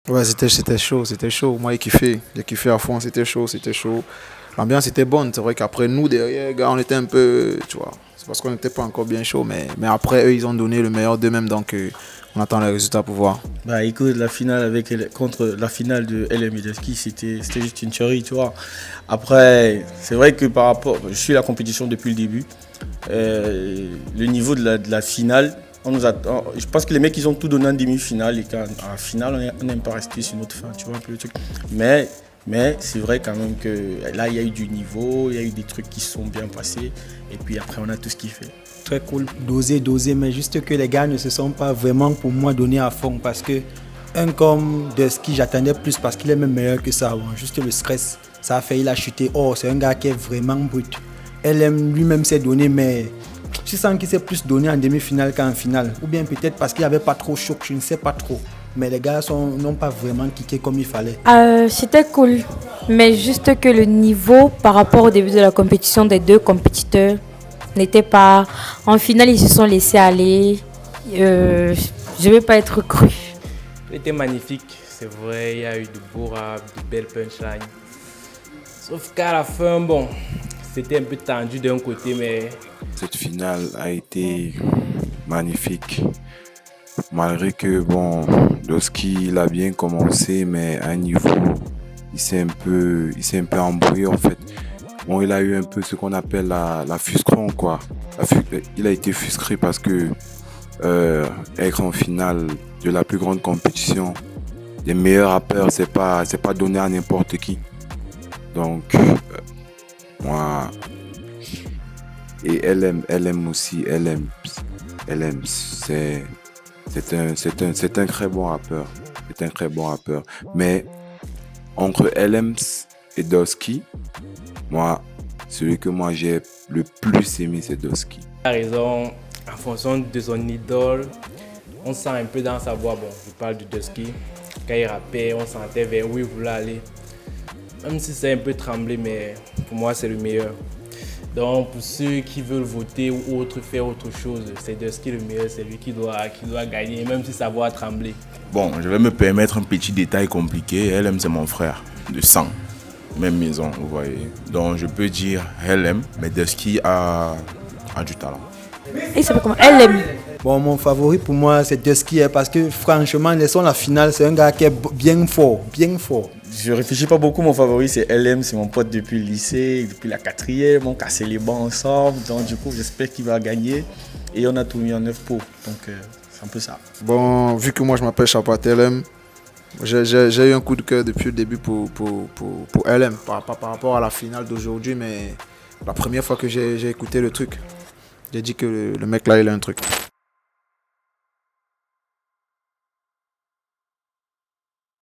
Ouais, c'était chaud, c'était chaud. Moi, j'ai kiffé à fond, c'était chaud, c'était chaud. L'ambiance était bonne, c'est vrai qu'après nous, derrière, gars, on était un peu, tu vois, c'est parce qu'on n'était pas encore bien chaud, mais après, eux, ils ont donné le meilleur d'eux-mêmes, donc on attend les résultats pour voir. Bah écoute, la finale contre la finale de LM Ledeski, c'était juste une tuerie, tu vois. Après, c'est vrai que par rapport, je suis la compétition depuis le début. Le niveau de la finale, je pense que les mecs ils ont tout donné en demi-finale et qu'en finale on n'aime pas rester sur notre fin, tu vois un peu le truc. Mais, mais c'est vrai quand même que là il y a eu du niveau, il y a eu des trucs qui se sont bien passés et puis après on a tout ce qu'il fait. Très cool, doser, mais juste que les gars ne se sont pas vraiment pour moi donnés à fond parce que un comme de ski j'attendais plus parce qu'il est même meilleur que ça avant. Juste le stress, ça a fait il a chuté. Oh, c'est un gars qui est vraiment brut. LM lui-même s'est donné, mais je sens qu'il s'est plus donné en demi-finale qu'en finale. Ou bien peut-être parce qu'il n'y avait pas trop chaud, je ne sais pas trop. Mais les gars n'ont pas vraiment kické comme il fallait. C'était cool, mais juste que le niveau par rapport au début de la compétition des deux compétiteurs n'était pas... En finale, ils se sont laissés aller. Je ne vais pas être cru. C'était magnifique, c'est vrai, il y a eu de beaux raps, de belles punchlines. Sauf qu'à la fin, bon, c'était un peu tendu d'un côté, mais... Cette finale a été magnifique. Malgré que, bon, Doski, il a bien commencé, mais à un niveau, il s'est un peu embrouillé en fait. Bon, il a eu un peu ce qu'on appelle la frustration, quoi. Il a été frustré parce que être en finale de la plus grande compétition, les meilleurs rappeurs, c'est pas donné à n'importe qui. Donc, moi, et LM aussi, LM, c'est un très bon rappeur. C'est un très bon rappeur. Mais entre LM et Doski, moi, celui que moi j'ai le plus aimé, c'est Doski. Il a raison, en fonction de son idole, on sent un peu dans sa voix, bon, je parle de Doski, quand il rappait, on sentait vers où il voulait aller. Même si c'est un peu tremblé, mais pour moi, c'est le meilleur. Donc, pour ceux qui veulent voter ou faire autre chose, c'est Doski le meilleur, c'est lui qui doit gagner, même si sa voix a tremblé. Bon, je vais me permettre un petit détail compliqué. LM, c'est mon frère de sang. Même maison, vous voyez. Donc, je peux dire LM, mais Doski a du talent. Et il s'appelle comment? LM. Bon, mon favori pour moi, c'est Doski parce que franchement, laissons la finale, c'est un gars qui est bien fort, bien fort. Je réfléchis pas beaucoup, mon favori c'est LM, c'est mon pote depuis le lycée, depuis la 4e, on cassait les bancs ensemble, donc du coup j'espère qu'il va gagner et on a tout mis en œuvre pour, donc c'est un peu ça. Bon, vu que moi je m'appelle Chapat LM, j'ai eu un coup de cœur depuis le début pour LM par rapport à la finale d'aujourd'hui, mais la première fois que j'ai écouté le truc, j'ai dit que le mec là il a un truc.